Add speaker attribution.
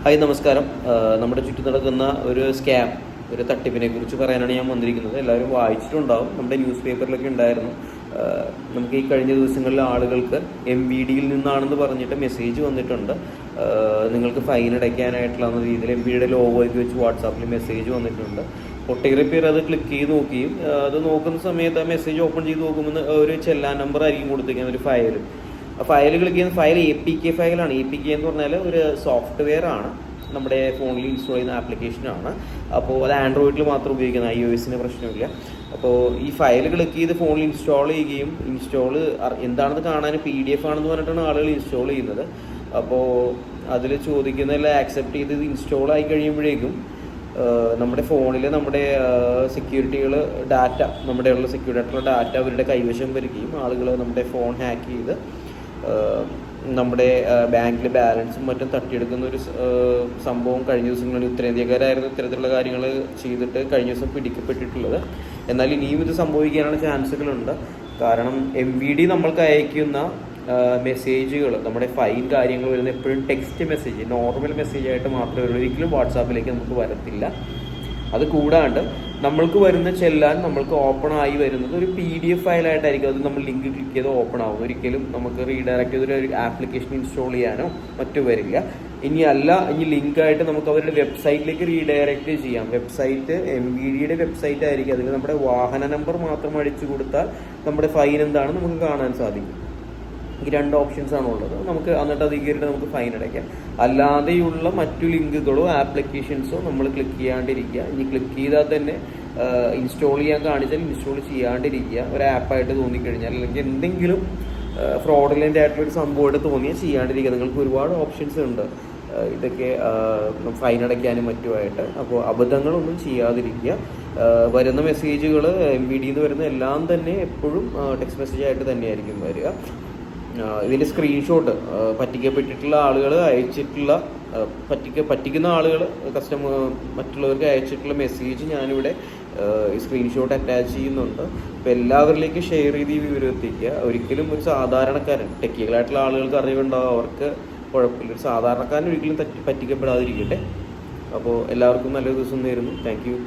Speaker 1: Hi നമസ്കാരം. നമ്മുടെ ചുറ്റും നടക്കുന്ന ഒരു സ്കാം, ഒരു തട്ടിപ്പിനെ കുറിച്ച് പറയാനാണ് ഞാൻ വന്നിരിക്കുന്നത്. എല്ലാവരും വായിച്ചിട്ടുണ്ടാവും, നമ്മുടെ ന്യൂസ് പേപ്പറിലൊക്കെ ഉണ്ടായിരുന്നു. നമുക്ക് ഈ കഴിഞ്ഞ ദിവസങ്ങളിൽ ആളുകൾക്ക് MVDയിൽ നിന്നാണെന്ന് പറഞ്ഞിട്ട് മെസ്സേജ് വന്നിട്ടുണ്ട്. നിങ്ങൾക്ക് ഫൈൻ അടയ്ക്കാനായിട്ടുള്ള രീതിയിൽ MVDയുടെ ലോഗോ ഒക്കെ വെച്ച് വാട്സാപ്പിൽ മെസ്സേജ് വന്നിട്ടുണ്ട്. ഒട്ടേറെ പേർ അത് ക്ലിക്ക് ചെയ്ത് നോക്കുകയും അത് നോക്കുന്ന സമയത്ത് ആ മെസ്സേജ് ഓപ്പൺ ചെയ്ത് നോക്കുമ്പോൾ ഒരു ചെല്ലാൻ നമ്പർ ആയിരിക്കും കൊടുത്തിരിക്കുന്ന ഒരു ഫയൽ. ഫയൽ ക്ലിക്ക് ചെയ്യുന്ന ഫയൽ APK ഫയലാണ്. APK എന്ന് പറഞ്ഞാൽ ഒരു സോഫ്റ്റ്വെയർ ആണ്, നമ്മുടെ ഫോണിൽ ഇൻസ്റ്റാൾ ചെയ്യുന്ന ആപ്ലിക്കേഷനാണ്. അപ്പോൾ അത് ആൻഡ്രോയിഡിൽ മാത്രം ഉപയോഗിക്കുന്ന, iOSന് പ്രശ്നമില്ല. അപ്പോൾ ഈ ഫയൽ ക്ലിക്ക് ചെയ്ത് ഫോണിൽ ഇൻസ്റ്റാൾ ചെയ്യുകയും എന്താണെന്ന് കാണാൻ PDF ആണെന്ന് പറഞ്ഞിട്ടാണ് ആളുകൾ ഇൻസ്റ്റാൾ ചെയ്യുന്നത്. അപ്പോൾ അതിൽ ചോദിക്കുന്നതെല്ലാം ആക്സെപ്റ്റ് ചെയ്ത് ഇത് ഇൻസ്റ്റാൾ ആയി കഴിയുമ്പോഴേക്കും നമ്മുടെ ഫോണിൽ നമ്മുടെ സെക്യൂരിറ്റികൾ നമ്മുടെയുള്ള സെക്യൂരിറ്റി ആയിട്ടുള്ള ഡാറ്റ അവരുടെ കൈവശം വരികയും ആളുകൾ നമ്മുടെ ഫോൺ ഹാക്ക് ചെയ്ത് നമ്മുടെ ബാങ്കിലെ ബാലൻസും മറ്റും തട്ടിയെടുക്കുന്ന ഒരു സംഭവം കഴിഞ്ഞ ദിവസങ്ങളിൽ ഉത്തരേന്ത്യക്കാരായിരുന്നു ഇത്തരത്തിലുള്ള കാര്യങ്ങൾ ചെയ്തിട്ട് കഴിഞ്ഞ ദിവസം പിടിക്കപ്പെട്ടിട്ടുള്ളത്. എന്നാൽ ഇനിയും ഇത് സംഭവിക്കാനുള്ള ചാൻസുകളുണ്ട്. കാരണം MVD നമ്മൾക്ക് അയക്കുന്ന മെസ്സേജുകൾ, നമ്മുടെ ഫൈൻ കാര്യങ്ങൾ വരുന്ന എപ്പോഴും ടെക്സ്റ്റ് മെസ്സേജ്, നോർമൽ മെസ്സേജ് ആയിട്ട് മാത്രമേ ഉള്ളൂ. ഒരിക്കലും വാട്സാപ്പിലേക്ക് നമുക്ക് വരത്തില്ല. അത് കൂടാണ്ട് നമ്മൾക്ക് വരുന്ന ചെല്ലാൻ നമ്മൾക്ക് ഓപ്പൺ ആയി വരുന്നത് ഒരു PDF ഫയലായിട്ടായിരിക്കും. അത് നമ്മൾ ലിങ്ക് ക്ലിക്ക് ചെയ്ത് ഓപ്പൺ ആവും. ഒരിക്കലും നമുക്ക് റീഡയറക്റ്റ് ചെയ്തൊരു ആപ്ലിക്കേഷൻ ഇൻസ്റ്റാൾ ചെയ്യാനോ മറ്റു വരില്ല. ഇനി ലിങ്കായിട്ട് നമുക്ക് അവരുടെ വെബ്സൈറ്റിലേക്ക് റീഡയറക്റ്റ് ചെയ്യാം. വെബ്സൈറ്റ് MVDയുടെ വെബ്സൈറ്റ് ആയിരിക്കും. അതിൽ നമ്മുടെ വാഹന നമ്പർ മാത്രം അടിച്ചു കൊടുത്താൽ നമ്മുടെ ഫൈൻ എന്താണെന്ന് നമുക്ക് കാണാൻ സാധിക്കും. ഈ 2 ഓപ്ഷൻസ് ആണുള്ളത്. നമുക്ക് എന്നിട്ട് അത് കയറിയിട്ട് നമുക്ക് ഫൈൻ അടയ്ക്കാം. അല്ലാതെയുള്ള മറ്റു ലിങ്കുകളോ ആപ്ലിക്കേഷൻസോ നമ്മൾ ക്ലിക്ക് ചെയ്യാണ്ടിരിക്കുക. ഇനി ക്ലിക്ക് ചെയ്താൽ തന്നെ ഇൻസ്റ്റാൾ ചെയ്യാൻ കാണിച്ചാൽ ഇൻസ്റ്റാൾ ചെയ്യാണ്ടിരിക്കുക. ഒരു ആപ്പായിട്ട് തോന്നിക്കഴിഞ്ഞാൽ, അല്ലെങ്കിൽ എന്തെങ്കിലും ഫ്രോഡുലൻ്റ് ആയിട്ടുള്ളൊരു സംഭവമായിട്ട് തോന്നിയാൽ ചെയ്യാണ്ടിരിക്കുക. നിങ്ങൾക്ക് ഒരുപാട് ഓപ്ഷൻസ് ഉണ്ട് ഇതൊക്കെ ഫൈൻ അടയ്ക്കാനും മറ്റുമായിട്ട്. അപ്പോൾ അബദ്ധങ്ങളൊന്നും ചെയ്യാതിരിക്കുക. വരുന്ന മെസ്സേജുകൾ MVD എന്ന് വരുന്ന എല്ലാം തന്നെ എപ്പോഴും ടെക്സ്റ്റ് മെസ്സേജ് ആയിട്ട് തന്നെയായിരിക്കും വരിക. ഇതിൻ്റെ സ്ക്രീൻഷോട്ട് പറ്റിക്കപ്പെട്ടിട്ടുള്ള ആളുകൾ പറ്റിക്കുന്ന ആളുകൾ മറ്റുള്ളവർക്ക് അയച്ചിട്ടുള്ള മെസ്സേജ് ഞാനിവിടെ സ്ക്രീൻഷോട്ട് അറ്റാച്ച് ചെയ്യുന്നുണ്ട്. അപ്പോൾ എല്ലാവരിലേക്കും ഷെയർ ചെയ്ത് ഈ വിവരം എത്തിക്കുക. ഒരിക്കലും ഒരു സാധാരണക്കാരൻ, ടെക്കികളായിട്ടുള്ള ആളുകൾക്ക് അറിവുണ്ടാവും, അവർക്ക് കുഴപ്പമില്ല. ഒരു സാധാരണക്കാരൻ ഒരിക്കലും പറ്റിക്കപ്പെടാതിരിക്കട്ടെ. അപ്പോൾ എല്ലാവർക്കും നല്ലൊരു ദിവസം നേരുന്നു. Thank you.